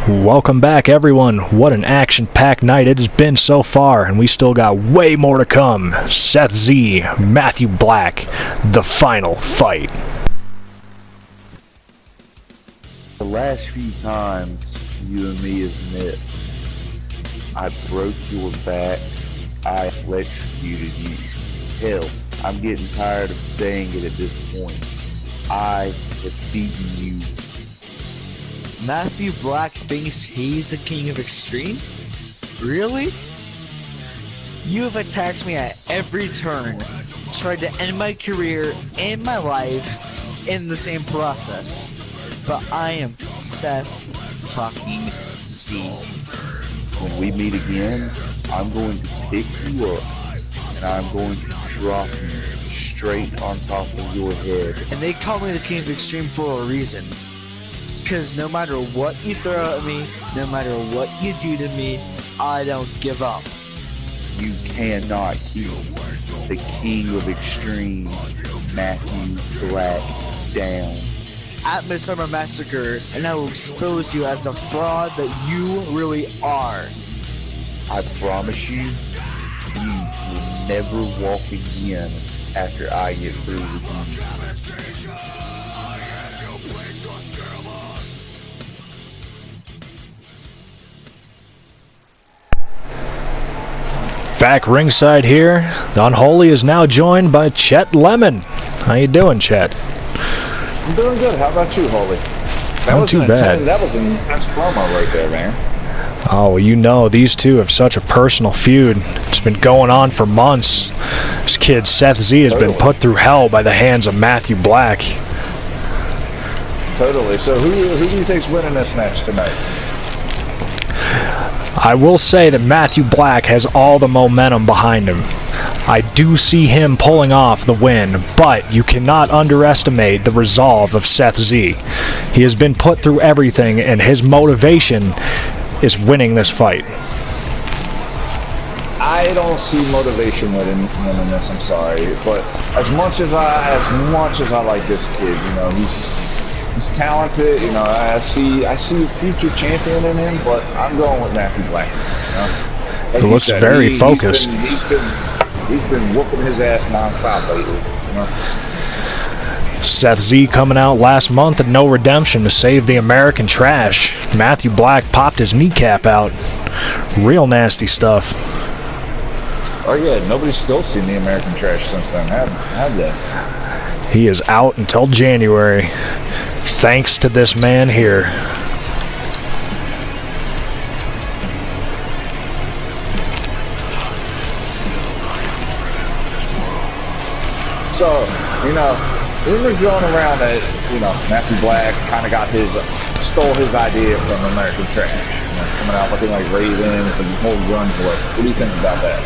Welcome back, everyone. What an action-packed night it has been so far, and we still got way more to come. Seth Z, Matthew Black, the final fight. The last few times you and me have met, I broke your back, I electrocuted you. Hell, I'm getting tired of saying it at this point. I have beaten you. Matthew Black thinks he's the king of extreme? Really? You have attacked me at every turn, tried to end my career and my life in the same process. But I am Seth fucking Z. When we meet again, I'm going to pick you up and I'm going to drop you straight on top of your head. And they call me the king of extreme for a reason. Because no matter what you throw at me, no matter what you do to me, I don't give up. You cannot keep the king of extreme, Matthew Black, down. At Midsummer Massacre, and I will expose you as a fraud that you really are. I promise you, you will never walk again after I get through with you. Back ringside here, the Unholy is now joined by Chet Lemon. How you doing, Chet? I'm doing good. How about you, Holy? Not too bad. That was an intense promo right there, man. Oh, well, you know, these two have such a personal feud. It's been going on for months. This kid, Seth Z, has been put through hell by the hands of Matthew Black. Totally. So who do you think's winning this match tonight? I will say that Matthew Black has all the momentum behind him. I do see him pulling off the win, but you cannot underestimate the resolve of Seth Z. He has been put through everything, and his motivation is winning this fight. I don't see motivation winning this. I'm sorry, but as much as I like this kid, you know, he's talented. You know, I see a future champion in him, but I'm going with Matthew Black. You know? Like he looks very focused. He's been whooping his ass nonstop lately. You know? Seth Z coming out last month at No Redemption to save the American trash. Matthew Black popped his kneecap out. Real nasty stuff. Oh yeah, nobody's still seen the American trash since then, have they? He is out until January, thanks to this man here. So, you know, rumors going around that, you know, Matthew Black kind of stole his idea from American Trash. You know, coming out looking like Raven with the whole guns look. What do you think about that?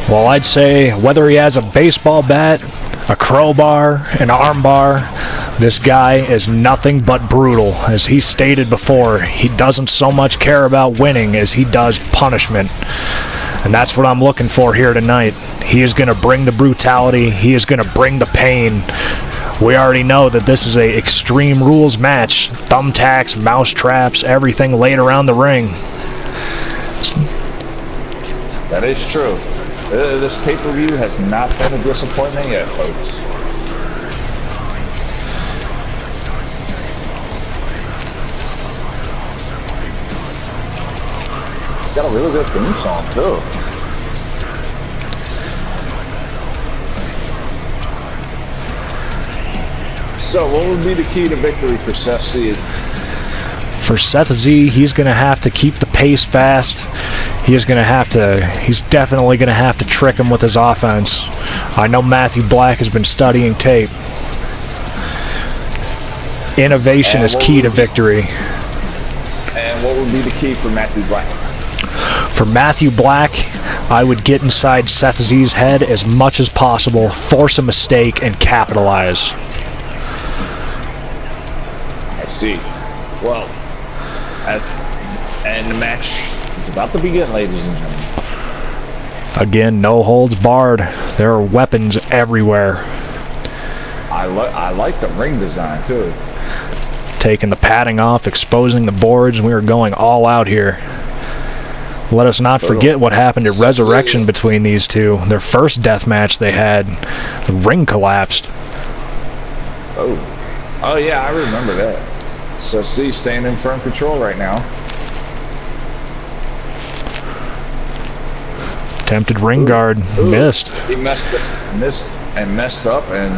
Well, I'd say whether he has a baseball bat, a crowbar, an armbar, this guy is nothing but brutal. As he stated before, he doesn't so much care about winning as he does punishment. And that's what I'm looking for here tonight. He is going to bring the brutality. He is going to bring the pain. We already know that this is a Extreme Rules match. Thumbtacks, mouse traps, everything laid around the ring. That is true. This pay-per-view has not been a disappointment yet, folks. Got a really good theme song too. So what would be the key to victory for Seth Z? For Seth Z, he's going to have to keep the pace fast. He's definitely going to have to trick him with his offense. I know Matthew Black has been studying tape. Innovation is key to victory. And what would be the key for Matthew Black? For Matthew Black, I would get inside Seth Z's head as much as possible, force a mistake, and capitalize. I see. Well, and the match is about to begin, ladies and gentlemen. Again, no holds barred. There are weapons everywhere. I like the ring design too. taking the padding off, exposing the boards. We were going all out here. Let us not forget what happened at Resurrection between these two. Their first death match they had, the ring collapsed. Oh yeah, I remember that. So see, staying in firm control right now. Attempted ring guard, missed. He messed up, and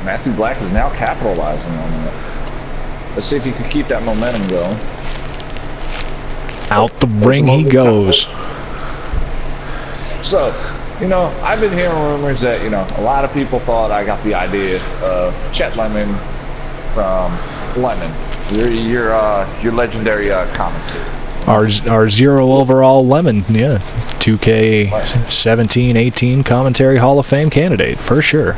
Matthew Black is now capitalizing on it. Let's see if he can keep that momentum going. Out the ring he goes. So, you know, I've been hearing rumors that, you know, a lot of people thought I got the idea of Chet Lemon from Lemon, your legendary commentator. Our 0 overall Lemon, yeah. 2K17, 18 commentary Hall of Fame candidate, for sure.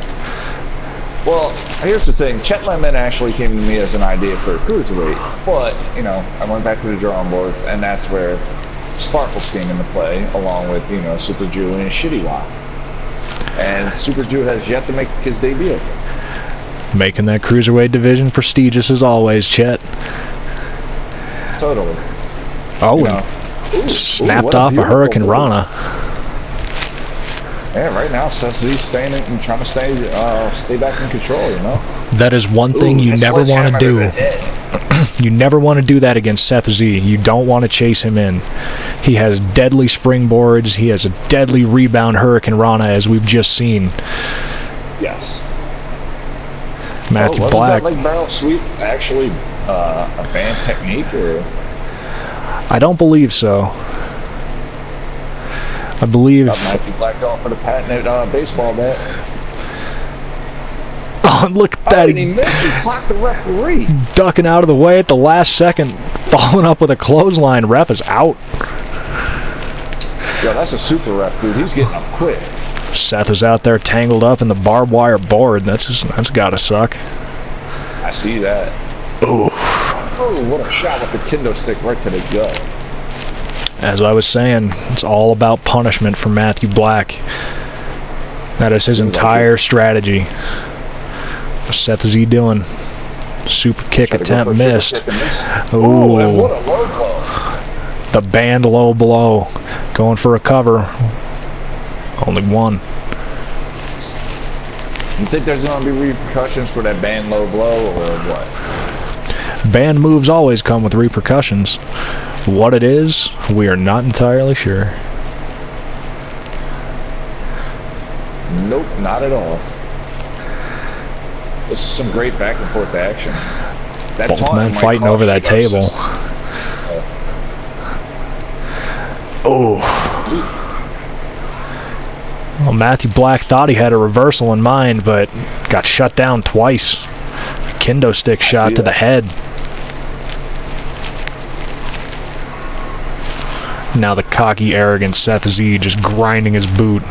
Well, here's the thing. Chet Lemon actually came to me as an idea for a cruiserweight, but, you know, I went back to the drawing boards, and that's where Sparkles came into play, along with, you know, Super Jew and Shitty Wop. And Super Jew has yet to make his debut. Making that cruiserweight division prestigious as always, Chet. Totally. Oh, You know, snapped off a Hurricane move. Rana. Yeah, right now, Seth Z's staying in and trying to stay back in control, you know? That is one thing you never want to do. You never want to do that against Seth Z. You don't want to chase him in. He has deadly springboards. He has a deadly rebound Hurricane Rana, as we've just seen. Yes. Matthew wasn't Black. that leg barrel sweep actually a banned technique, or? I don't believe so. I believe... Matthew Black going for the patented baseball bat. Oh, look at that. And he missed. He clocked the referee. Ducking out of the way at the last second. Following up with a clothesline. Ref is out. Yo, that's a super ref, dude. He's getting up quick. Seth is out there tangled up in the barbed wire board. That's gotta suck. I see that. Ooh. Oh, what a shot with the kendo stick right to the gut. As I was saying, it's all about punishment for Matthew Black. That is his entire strategy. What's Seth Z doing? Super kick attempt missed. Oh, and what a low blow. The banned low blow. Going for a cover. Only one. You think there's going to be repercussions for that banned low blow, or what? Banned moves always come with repercussions. What it is, we are not entirely sure. Nope, not at all. This is some great back and forth action. That Both men fighting over that table. Oh. Well, Matthew Black thought he had a reversal in mind, but got shut down twice. Kendo stick shot to the head. Now the cocky, arrogant Seth Z just grinding his boot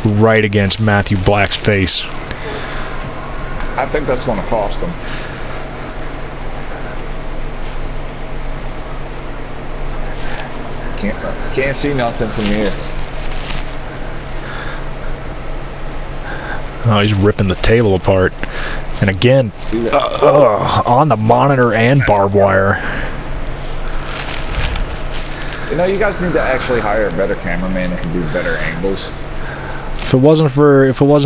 right against Matthew Black's face. I think that's going to cost him. Can't see nothing from here. Oh, he's ripping the table apart. And again, on the monitor and barbed wire. You know, you guys need to actually hire a better cameraman that can do better angles. If it wasn't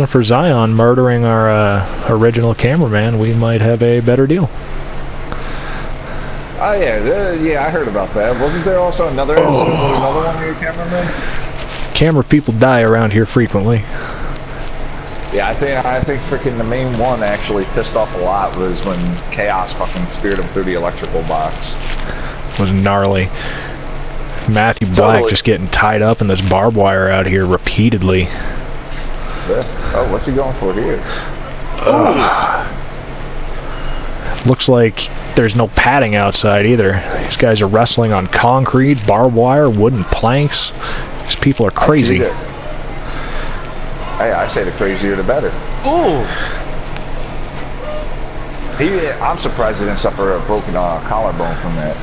for Zion murdering our original cameraman, we might have a better deal. Oh yeah, I heard about that. Wasn't there also another incident with another one of your cameramen? Camera people die around here frequently. Yeah, I think freaking the main one actually pissed off a lot was when Chaos fucking speared him through the electrical box. It was gnarly. Matthew Black just getting tied up in this barbed wire out here repeatedly. Yeah. Oh, what's he going for here? Looks like there's no padding outside either. These guys are wrestling on concrete, barbed wire, wooden planks. These people are crazy. Hey, I say the crazier the better. Ooh! I'm surprised he didn't suffer a broken collarbone from that.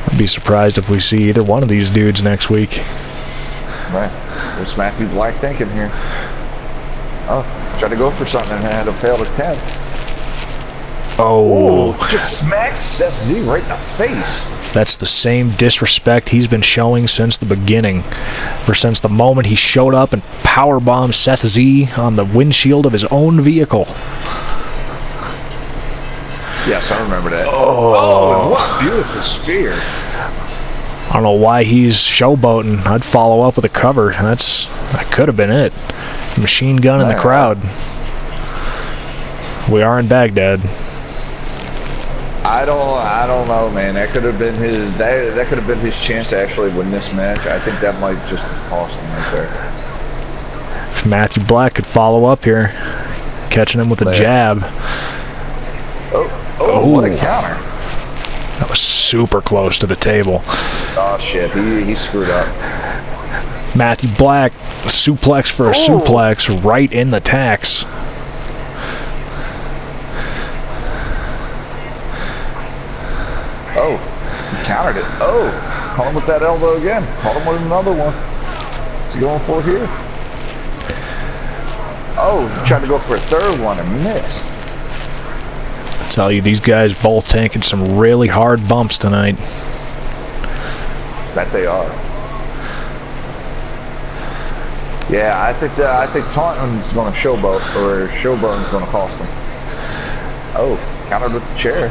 I'd be surprised if we see either one of these dudes next week. Right. What's Matthew Black thinking here? Oh, tried to go for something and had a failed attempt. Oh, just smacked Seth Z right in the face. that's the same disrespect he's been showing since the beginning. Or since the moment he showed up and powerbombed Seth Z on the windshield of his own vehicle. Yes, I remember that. Oh, what a beautiful spear. I don't know why he's showboating. I'd follow up with a cover. That could have been it. Machine gun in the crowd. We are in Baghdad. I don't know, man. That could have been his. That could have been his chance to actually win this match. I think that might just have cost him right there. If Matthew Black could follow up here, catching him with a jab. Oh, what a counter! That was super close to the table. Oh shit, he screwed up. Matthew Black, suplex for a suplex right in the tax. Oh, he countered it. Oh, caught him with that elbow again. Caught him with another one. What's he going for here? Oh, he tried to go for a third one and missed. I tell you, these guys both taking some really hard bumps tonight. That they are. Yeah, I think Taunton's going to showboat, or showboating's going to cost him. Oh, countered with the chair.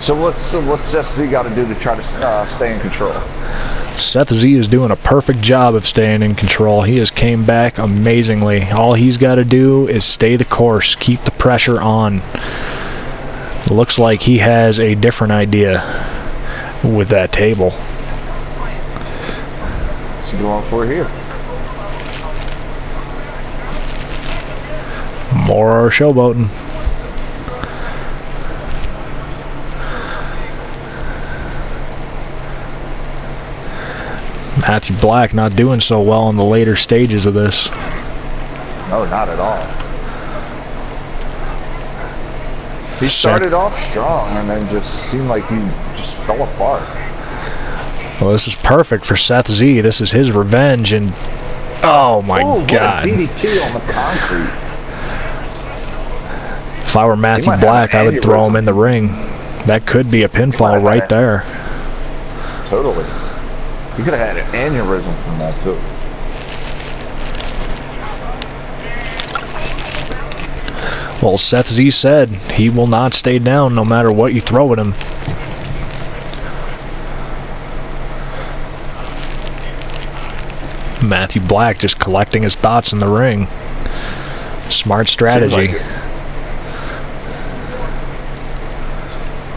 So what's Seth Z got to do to try to stay in control? Seth Z is doing a perfect job of staying in control. He has came back amazingly. All he's got to do is stay the course, keep the pressure on. Looks like he has a different idea with that table. What's he going for here? More showboating. Matthew Black not doing so well in the later stages of this. No, not at all. He started off strong and then just seemed like he just fell apart. Well, this is perfect for Seth Z. This is his revenge, and oh my God. What a DDT on the concrete. If I were Matthew Black, I would throw him in the ring. That could be a pinfall right there. Totally. You could have had an aneurysm from that too. Well, Seth Z said he will not stay down no matter what you throw at him. Matthew Black just collecting his thoughts in the ring. Smart strategy.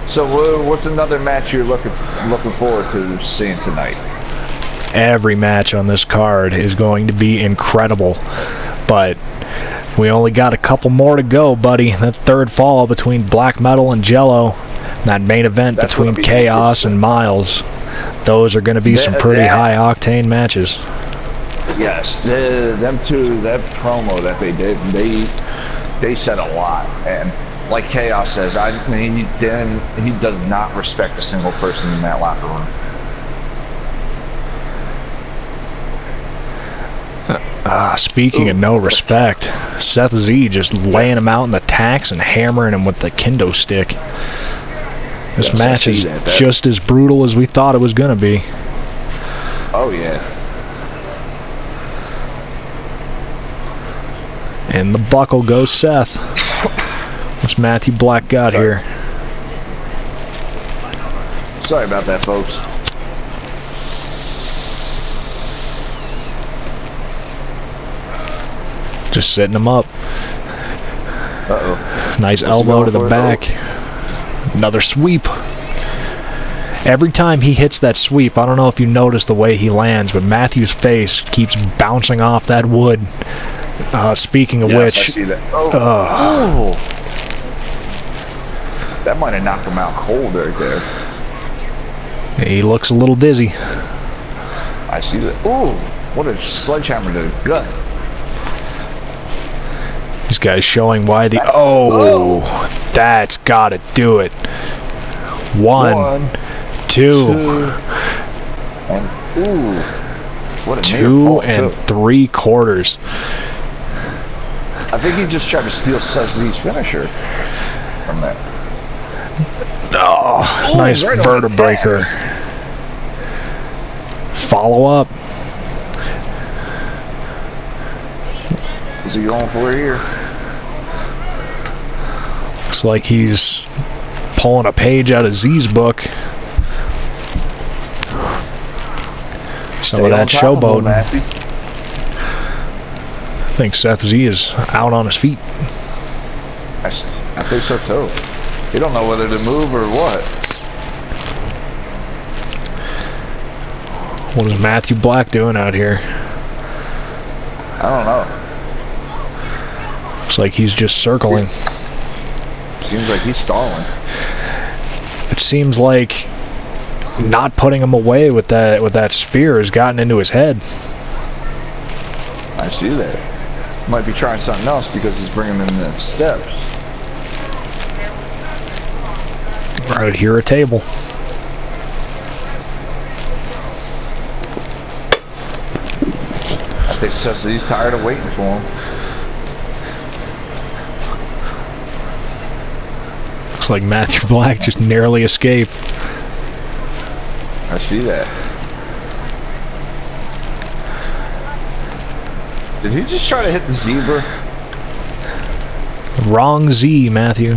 So what's another match you're looking forward to seeing tonight? Every match on this card is going to be incredible, but we only got a couple more to go, buddy. That third fall between Black Metal and Jello, that main event between Chaos and Miles, those are going to be some pretty high-octane matches. Yes, them two, that promo that they did, they said a lot, and like Chaos says, I mean, he does not respect a single person in that locker room. Speaking of no respect, Seth Z just laying him out in the tacks and hammering him with the kendo stick. This match is just as brutal as we thought it was going to be. Oh, yeah. And the buckle goes Seth. What's Matthew Black got here? Sorry about that, folks. Just setting him up. Uh-oh. Nice elbow to the back. Another sweep. Every time he hits that sweep, I don't know if you notice the way he lands, but Matthew's face keeps bouncing off that wood. Speaking of which... I see that. Oh. That might have knocked him out cold right there. He looks a little dizzy. I see that. Oh, what a sledgehammer to the gut. This guy's showing why the... That's gotta do it. One, two. And, what a 2 3/4. I think he just tried to steal Seth Z's finisher from that. Oh, nice right on the vertebraker. Follow up. Is he going for it here? Looks like he's pulling a page out of Z's book. Some of that showboating. I think Seth Z is out on his feet. I think so too. He don't know whether to move or what. What is Matthew Black doing out here? I don't know. Looks like he's just circling. Seems like he's stalling. It seems like not putting him away with that spear has gotten into his head. I see that. Might be trying something else because he's bringing him the steps. Right here, a table. I think he's tired of waiting for him. Looks like Matthew Black just narrowly escaped. I see that. Did he just try to hit the zebra? Wrong Z, Matthew.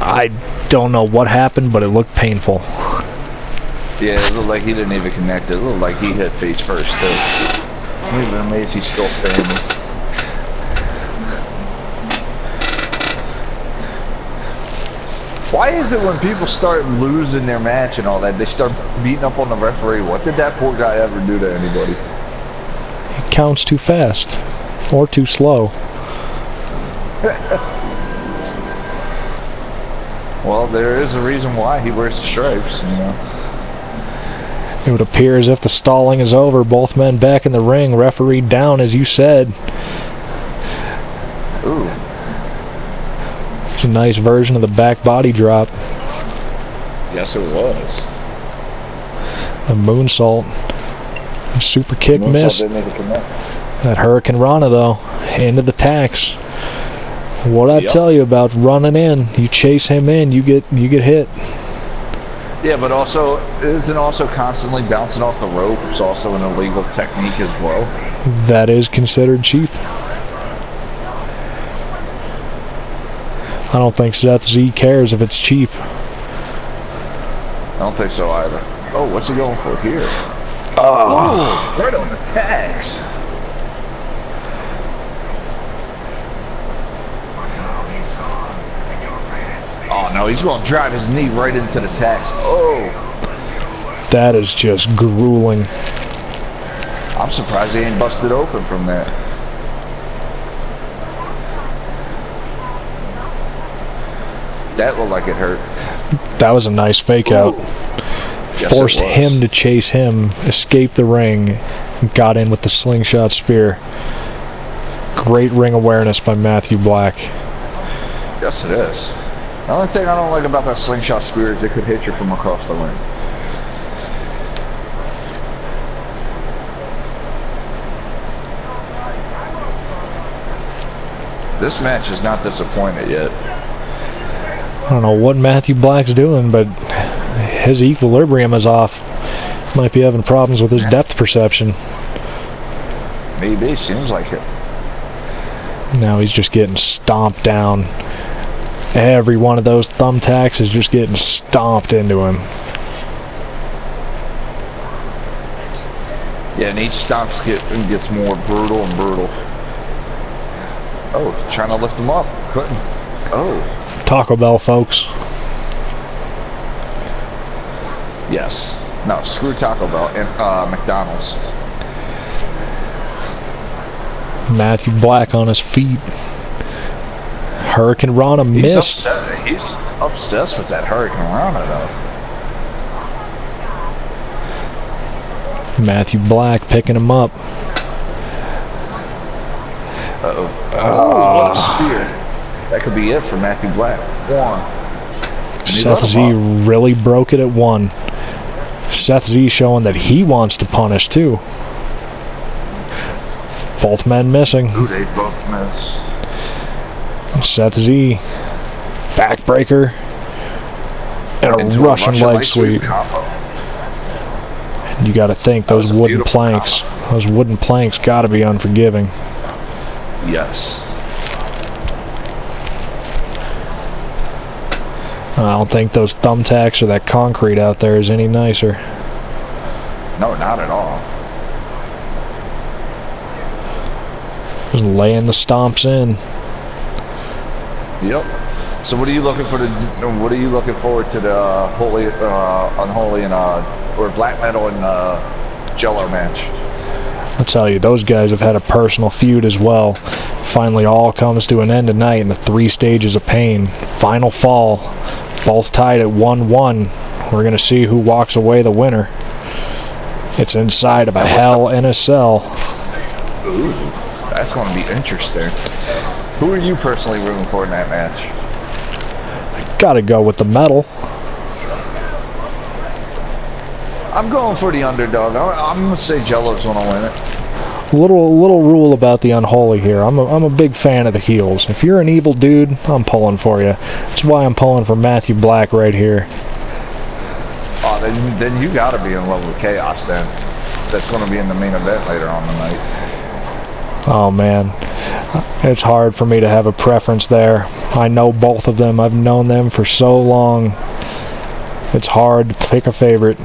I don't know what happened, but it looked painful. Yeah, it looked like he didn't even connect it. It looked like he hit face first, too. I'm even amazed he's still standing. Why is it when people start losing their match and all that, they start beating up on the referee? What did that poor guy ever do to anybody? He counts too fast. Or too slow. Well, there is a reason why he wears the stripes, you know. It would appear as if the stalling is over. Both men back in the ring. Referee down, as you said. Ooh. It's a nice version of the back body drop. Yes, it was. A moonsault. Super kick Moonsault miss. didn't even connect. That Hurricane Rana, though, into the tax. What I tell you about running in, you chase him in, you get hit. Yeah, but also, isn't also constantly bouncing off the rope? It's also an illegal technique as well. That is considered cheap. I don't think Seth Z cares if it's cheap. I don't think so either. Oh, what's he going for here? Oh, Right on the tags. Oh no, he's going to drive his knee right into the tags. Oh. that is just grueling. I'm surprised he ain't busted open from that. That looked like it hurt. That was a nice fake out. Yes, Forced it was. him to chase him, escape the ring, got in with the slingshot spear. Great ring awareness by Matthew Black. Yes, it is. The only thing I don't like about that slingshot spear is it could hit you from across the ring. This match is not disappointed yet. I don't know what Matthew Black's doing, but his equilibrium is off. Might be having problems with his depth perception. Maybe, seems like it. Now he's just getting stomped down. Every one of those thumbtacks is just getting stomped into him. Yeah, and each stomp gets more brutal and brutal. Oh, trying to lift him up. Couldn't. Oh. Taco Bell, folks. Yes. No, screw Taco Bell and McDonald's. Matthew Black on his feet. Hurricane Rana missed. He's obsessed with that Hurricane Rana, though. Matthew Black picking him up. Uh-oh. Oh, what a spear. That could be it for Matthew Black. One. Seth Z really broke it at one. Seth Z showing that he wants to punish, too. Both men missing. Ooh, they both miss. Seth Z, backbreaker, and a Into Russian leg sweep. combo. You got to think those was a wooden beautiful planks. Those wooden planks got to be unforgiving. Yes. I don't think those thumbtacks or that concrete out there is any nicer. No, not at all. Just laying the stomps in. Yep. So what are you looking for? What are you looking forward to the holy, unholy, and or black metal and Jello match? I'll tell you, those guys have had a personal feud as well. Finally, all comes to an end tonight in the 3 stages of pain. Final fall, both tied at 1-1. We're gonna see who walks away the winner. It's inside of a hell in a cell. Ooh, that's going to be interesting. Who are you personally rooting for in that match? Gotta go with the metal. I'm going for the underdog. I'm going to say Jello's going to win it. Little rule about the unholy here. I'm a big fan of the heels. If you're an evil dude, I'm pulling for you. That's why I'm pulling for Matthew Black right here. Oh, then you got to be in love with Chaos then. That's going to be in the main event later on tonight. Oh man, it's hard for me to have a preference there. I know both of them. I've known them for so long. It's hard to pick a favorite.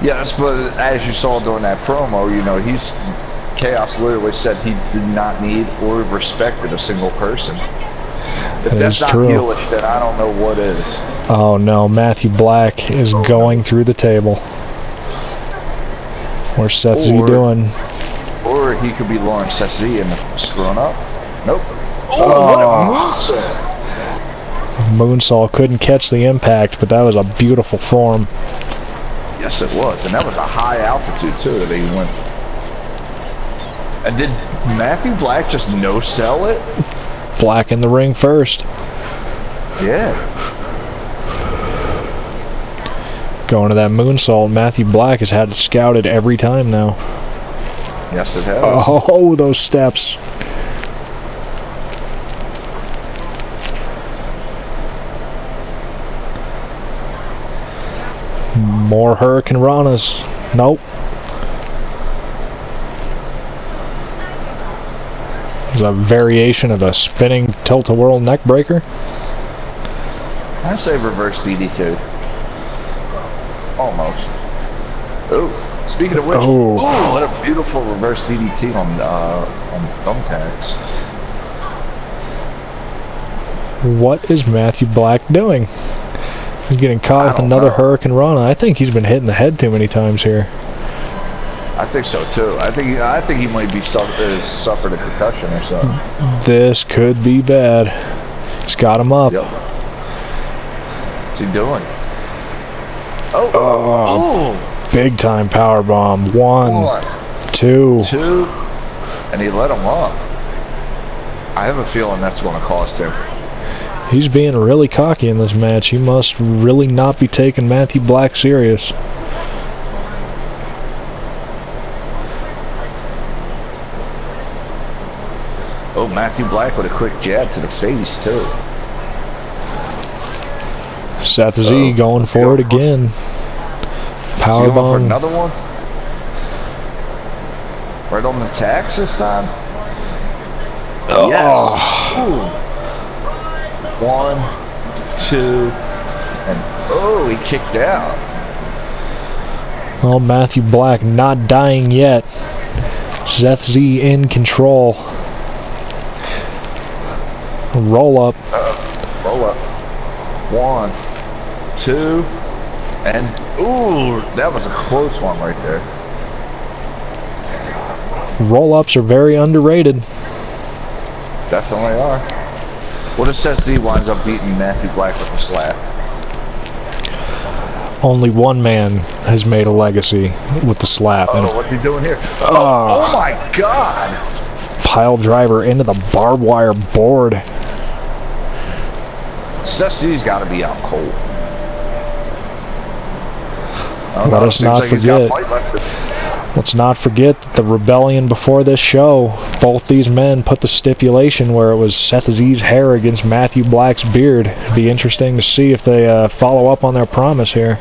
Yes, but as you saw during that promo, you know, Chaos literally said he did not need or respected a single person. If that's not heelish, then I don't know what is. Oh no, Matthew Black is going through the table. Where's Seth Z doing? Or he could be Lawrence Seth Z and screwing up. Nope. Oh, what a moonsault! Moonsault couldn't catch the impact, but that was a beautiful form. Yes, it was, and that was a high altitude too that he went. And did Matthew Black just no-sell it? Black in the ring first. Yeah. Going to that moonsault, Matthew Black has had it scouted every time now. Yes, it has. Oh, those steps. More Hurricane Ranas. Nope. There's a variation of the spinning tilt-a-whirl neck breaker. I say reverse DDT. Almost. Oh, speaking of which, oh, what a beautiful reverse DDT on thumbtacks. What is Matthew Black doing? He's getting caught with another Hurricane Rana. I think he's been hit in the head too many times here. I think so too. I think he might be suffered a concussion or something. This could be bad. He's got him up. Yep. What's he doing? Oh! Big time power bomb. One, two, and he let him up. I have a feeling that's going to cost him. He's being really cocky in this match. He must really not be taking Matthew Black serious. Oh, Matthew Black with a quick jab to the face too. Seth Z going for it again. Power bomb. For another one? Right on the tax this time? Oh. Yes. Ooh. 1, 2, and he kicked out. Well, Matthew Black not dying yet. Seth Z in control. Roll up. Roll up. 1, 2, and ooh, that was a close one right there. Roll-ups are very underrated. Definitely are. What if Seth Z winds up beating Matthew Black with a slap? Only one man has made a legacy with the slap. What's he doing here? Oh my God! Pile driver into the barbed wire board. Seth Z's got to be out cold. Let us not forget. Let's not forget that the rebellion before this show, both these men put the stipulation where it was Seth Z's hair against Matthew Black's beard. It'd be interesting to see if they follow up on their promise here.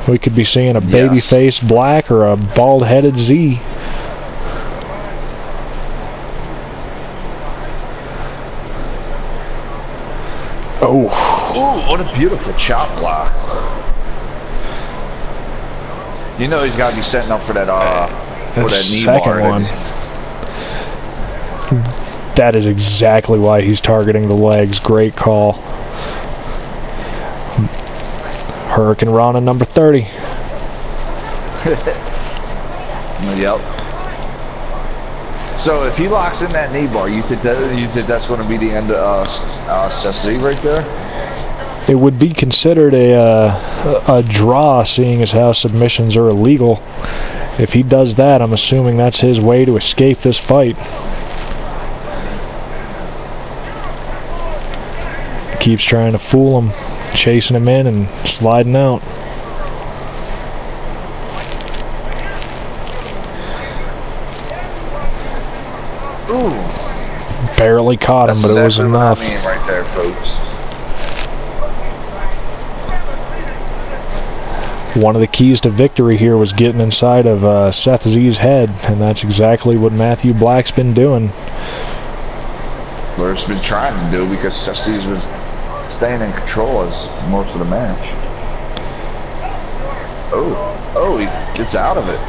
We could be seeing a babyface Black or a bald-headed Z. Oh. Ooh, what a beautiful chop block. You know he's got to be setting up for that knee second bar. one. That is exactly why he's targeting the legs. Great call. Hurricane Rana number 30. Yep. So if he locks in that knee bar, you think that's going to be the end of Ceci right there? It would be considered a draw, seeing as how submissions are illegal. If he does that, I'm assuming that's his way to escape this fight. Keeps trying to fool him, chasing him in and sliding out. Ooh. Barely caught him, but it was enough. What I mean right there, folks. One of the keys to victory here was getting inside of Seth Z's head, and that's exactly what Matthew Black's been doing. Blair's been trying to do because Seth Z's was staying in control as most of the match. Oh, he gets out of it.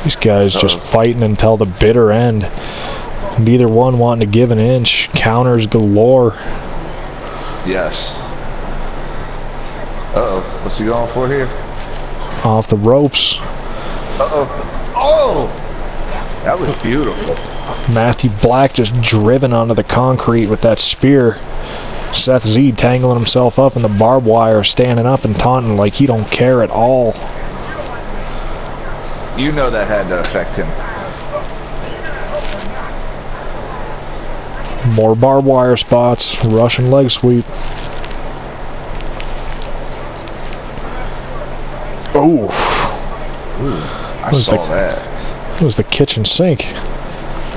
These guys just fighting until the bitter end. Neither one wanting to give an inch. Counters galore. Yes. Uh-oh. What's he going for here? Off the ropes. Uh-oh. Oh! That was beautiful. Matthew Black just driven onto the concrete with that spear. Seth Z tangling himself up in the barbed wire, standing up and taunting like he don't care at all. You know that had to affect him. More barbed wire spots. Russian leg sweep. Oh. I saw that. It was the kitchen sink.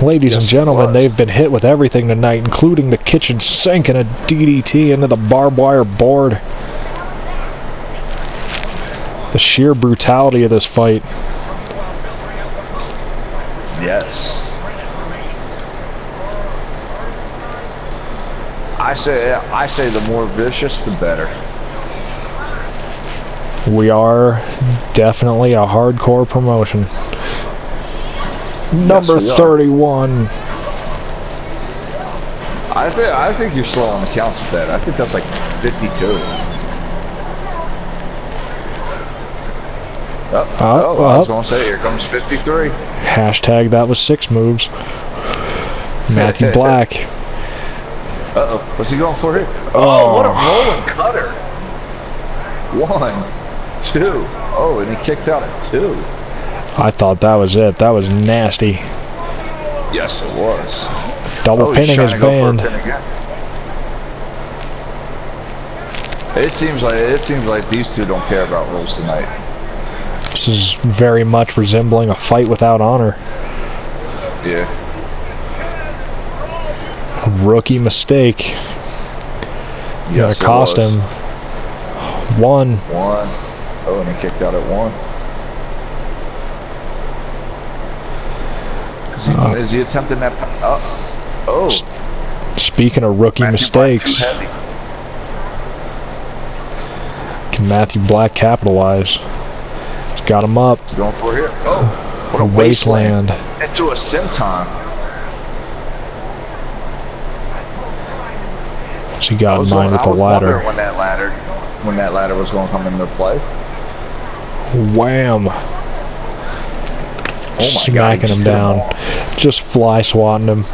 Ladies and gentlemen, they've been hit with everything tonight, including the kitchen sink and a DDT into the barbed wire board. The sheer brutality of this fight. Yes. I say the more vicious, the better. We are definitely a hardcore promotion. Number 31. I think you're slow on the counts with that. I think that's like 52. I was going to say, here comes 53. Hashtag that was 6 moves. Matthew Black. Uh-oh. What's he going for here? Oh, what a rolling cutter. 1, 2. Oh, and he kicked out at 2. I thought that was it. That was nasty. Yes, it was. Double pinning his band. It seems like these two don't care about rules tonight. This is very much resembling a fight without honor. Yeah. Rookie mistake. Yes, gonna cost him 1. Oh, and he kicked out at 1. Is he attempting that? Speaking of rookie mistakes, can Matthew Black capitalize? He's got him up. He's going for here. Oh, what a wasteland. Into a senton. What's he got in mind with the ladder? When that ladder was going to come into play. Wham! Oh my smacking God, him down. Just fly swatting him.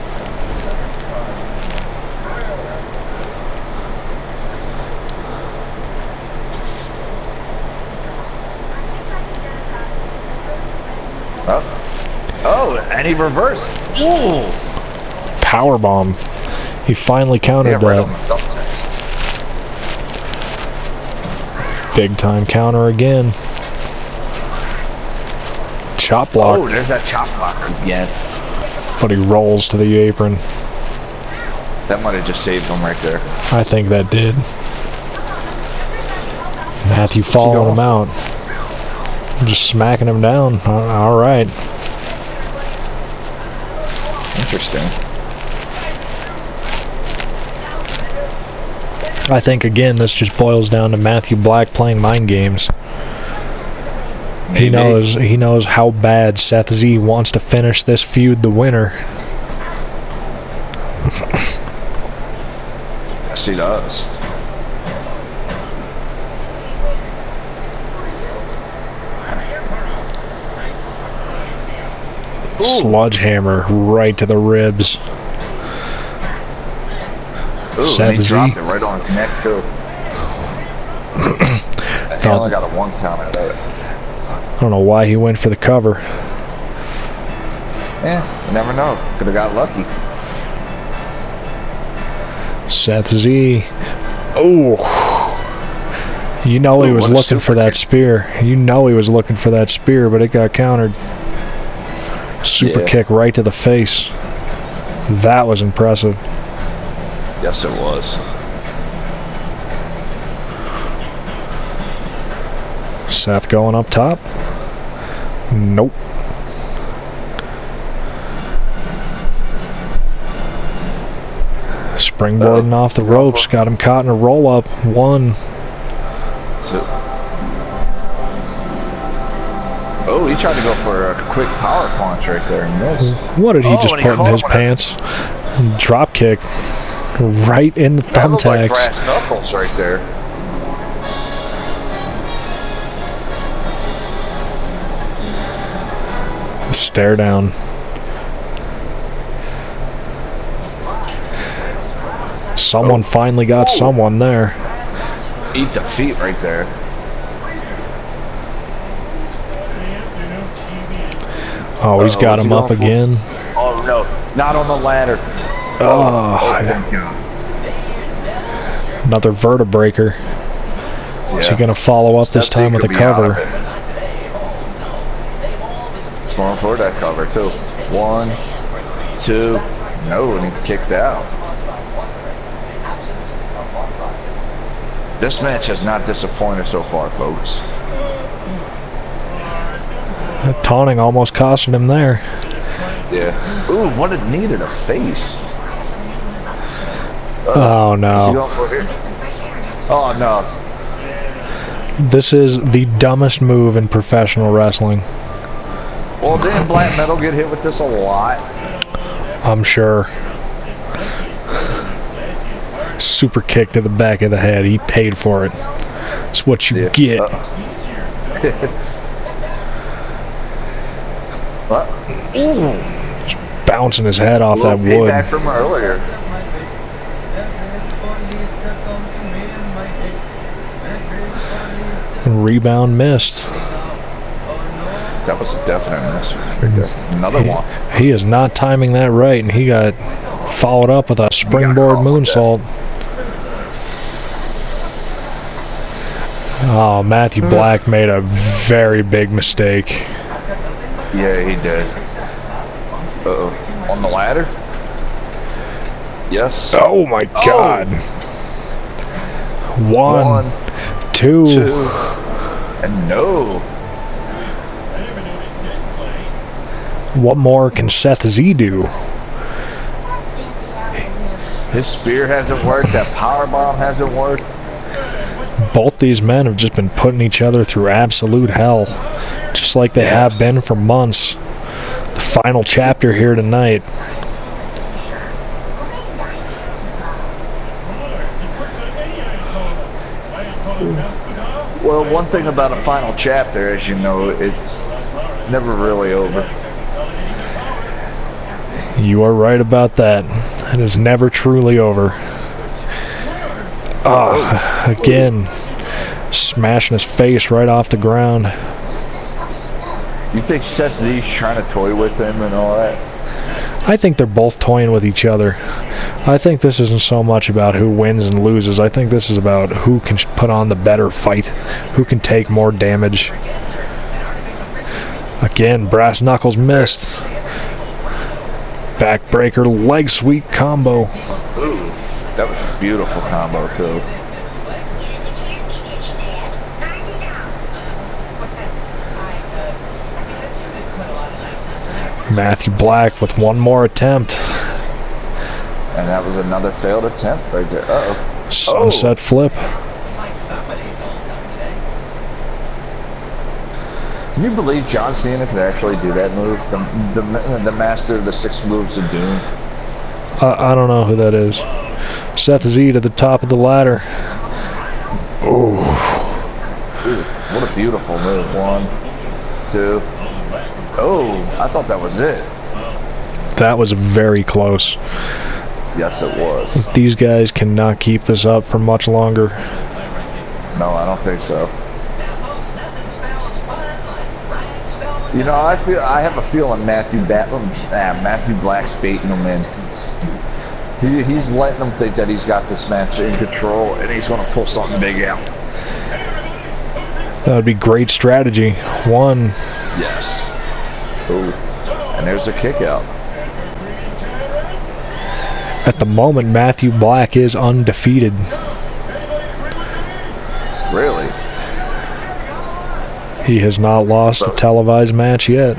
Oh, and he reversed. Ooh. Powerbomb. He finally countered that. Big time counter again. Chop block. Oh, there's that chop block again. But he rolls to the apron. That might have just saved him right there. I think that did. Matthew following him out. Just smacking him down. All right. Interesting. I think, again, this just boils down to Matthew Black playing mind games. He knows how bad Seth Z wants to finish this feud the winner. Yes, he does. Sludge hammer right to the ribs. Ooh, Seth and he Z. dropped it right on his neck, too. He only got a 1 count out of it. I don't know why he went for the cover. Yeah, you never know. Could have got lucky. Seth Z. Oh. You know he was looking for that spear. You know he was looking for that spear, but it got countered. Super kick right to the face. That was impressive. Yes, it was. Seth going up top. Nope. Springboarding off the ropes. Got him caught in a roll-up. 1. 2. Oh, he tried to go for a quick power punch right there and missed. What did he just put in his pants? Drop kick. Right in the That looked like thumbtacks. brass knuckles right there. Stare down. Someone finally got someone there. Eat the feet right there. Oh, he's got him up again. Oh no, not on the ladder. Oh, another vertebraker. Is he going to follow up this time with a cover? He's going for that cover too. 1, 2, no, and he kicked out. This match has not disappointed so far, folks. Taunting almost costing him there. Yeah. Ooh, what a knee to the face. Oh no. Oh no. This is the dumbest move in professional wrestling. Well, didn't Black Metal get hit with this a lot? I'm sure. Super kick to the back of the head. He paid for it. It's what you get. What? Just bouncing his head off that wood. Back from earlier. Rebound missed. That was a definite miss. Another one. He is not timing that right, and he got followed up with a springboard moonsault. Oh, Matthew Black made a very big mistake. Yeah, he did. Uh-oh. On the ladder? Yes. Oh my God. 1, 2. And no. What more can Seth Z do? His spear hasn't worked. That power bomb hasn't worked. Both these men have just been putting each other through absolute hell, just like they have been for months. The final chapter here tonight. Well, one thing about a final chapter, as you know, it's never really over. You are right about that. It is never truly over. Again, smashing his face right off the ground. You think Seth Z's trying to toy with him and all that? I think they're both toying with each other. I think this isn't so much about who wins and loses. I think this is about who can put on the better fight, who can take more damage. Again, brass knuckles missed. Backbreaker leg sweep combo. Ooh, that was a beautiful combo too. Matthew Black with one more attempt. And that was another failed attempt right there. Uh-oh. Sunset flip. Can you believe John Cena could actually do that move? The master of the 6 moves of doom. I don't know who that is. Seth Z to the top of the ladder. Ooh, what a beautiful move. 1, 2. Oh, I thought that was it. That was very close. Yes, it was. These guys cannot keep this up for much longer. No, I don't think so. You know, I have a feeling Matthew Black's baiting him in. He's letting them think that he's got this match in control, and he's going to pull something big out. That would be great strategy. 1. Yes. Ooh. And there's a kick out. At the moment, Matthew Black is undefeated. Really? He has not lost a televised match yet.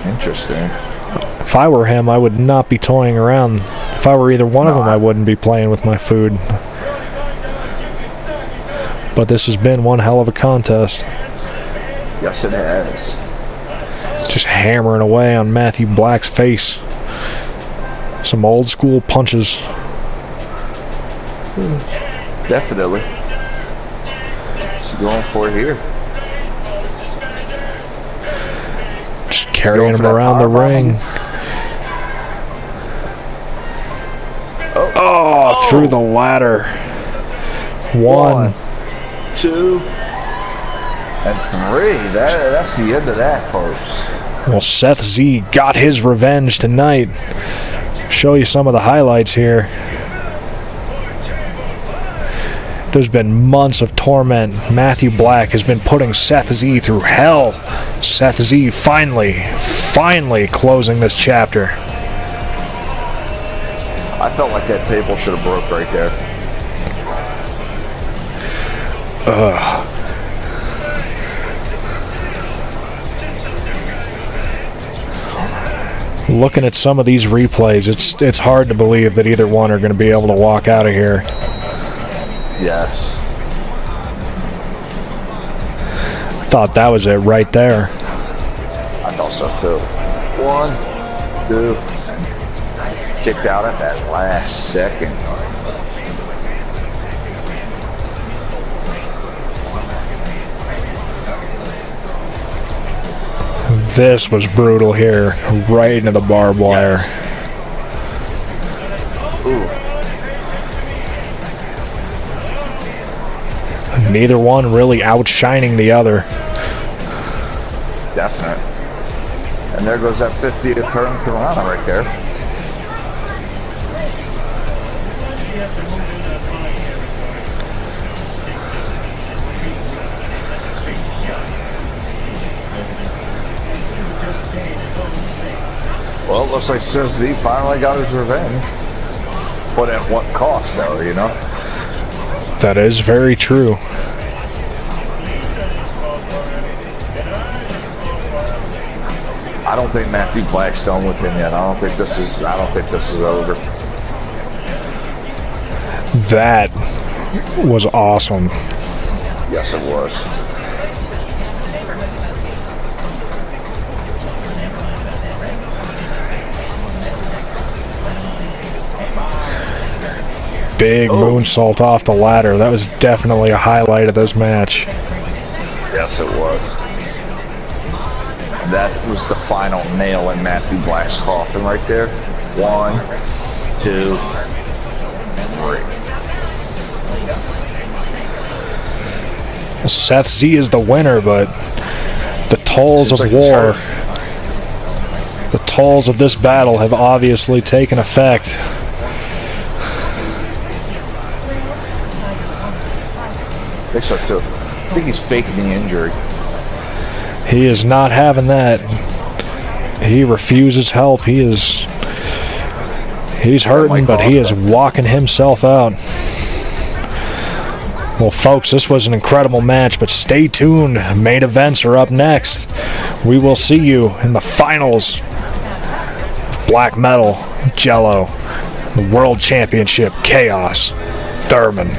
Interesting. If I were him, I would not be toying around. If I were either one of them, I wouldn't be playing with my food. But this has been one hell of a contest. Yes, it has. Just hammering away on Matthew Black's face. Some old school punches. Definitely. What's he going for here? Just carrying him around the ring. Oh, through the ladder. 1, 2, and 3. That's the end of that, folks. Well, Seth Z got his revenge tonight. Show you some of the highlights here. There's been months of torment. Matthew Black has been putting Seth Z through hell. Seth Z finally closing this chapter. I felt like that table should have broke right there. Looking at some of these replays, it's hard to believe that either one are going to be able to walk out of here. Yes. Thought that was it right there. I thought so too. 1, 2. Kicked out at that last second. This was brutal here, right into the barbed wire. Ooh. Neither one really outshining the other. Definite. And there goes that 50th turn Toronto right there. Well, it looks like Seth Z finally got his revenge. But at what cost, though, you know? That is very true. I don't think Matthew Black's done with him yet. I don't think this is over. That was awesome. Yes, it was. Big moonsault off the ladder. That was definitely a highlight of this match. Yes, it was. That was the final nail in Matthew Black's coffin right there. 1, 2, 3. Seth Z is the winner, but the tolls of war. The tolls of this battle have obviously taken effect. I think he's faking the injury. He is not having that. He refuses help. He's hurting, but he is walking himself out. Well, folks, this was an incredible match, but stay tuned. Main events are up next. We will see you in the finals of Black Metal, Jello, the World Championship, Chaos, Thurman.